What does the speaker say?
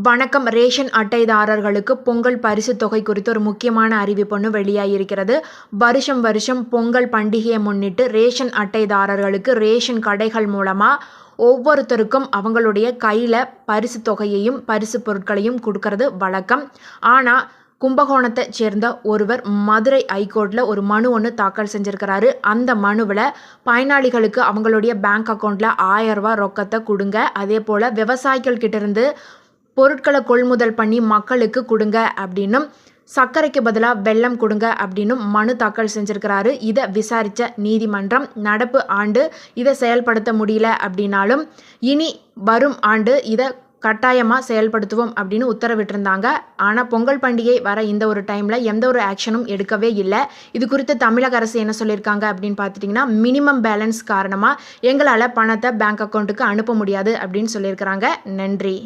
வணக்கம். ரேஷன் அட்டைதாரர்களுக்கு பொங்கல் பரிசு தொகை குறித்து ஒரு முக்கியமான அறிவிப்பு ஒன்று வெளியாகியிருக்கிறது. வருஷம் பொங்கல் பண்டிகையை முன்னிட்டு ரேஷன் அட்டைதாரர்களுக்கு ரேஷன் கடைகள் மூலமாக ஒவ்வொருத்தருக்கும் அவங்களுடைய கையில் பரிசு தொகையையும் பரிசு பொருட்களையும் கொடுக்கறது வழக்கம். ஆனால் கும்பகோணத்தை சேர்ந்த ஒருவர் மதுரை ஐகோர்ட்டில் ஒரு மனு ஒன்று தாக்கல் செஞ்சுருக்கிறாரு. அந்த மனுவில் பயனாளிகளுக்கு அவங்களுடைய பேங்க் அக்கௌண்ட்டில் 1000 ரூபாய் ரொக்கத்தை கொடுங்க, அதே போல் விவசாயிகள் கிட்டேருந்து பொருட்களை கொள்முதல் பண்ணி மக்களுக்கு கொடுங்க அப்படின்னும், சர்க்கரைக்கு பதிலாக வெல்லம் கொடுங்க அப்படின்னும் மனு தாக்கல் செஞ்சுருக்கிறாரு. இதை விசாரித்த நீதிமன்றம் நடப்பு ஆண்டு இதை செயல்படுத்த முடியல அப்படின்னாலும் இனி வரும் ஆண்டு இதை கட்டாயமாக செயல்படுத்துவோம் அப்படின்னு உத்தரவிட்டிருந்தாங்க. ஆனால் பொங்கல் பண்டிகை வர இந்த ஒரு டைமில் எந்த ஒரு ஆக்ஷனும் எடுக்கவே இல்லை. இது குறித்து தமிழக அரசு என்ன சொல்லியிருக்காங்க அப்படின்னு பார்த்துட்டிங்கன்னா, மினிமம் பேலன்ஸ் காரணமாக எங்களால் பணத்தை பேங்க் அக்கௌண்ட்டுக்கு அனுப்ப முடியாது அப்படின்னு சொல்லியிருக்கிறாங்க. நன்றி.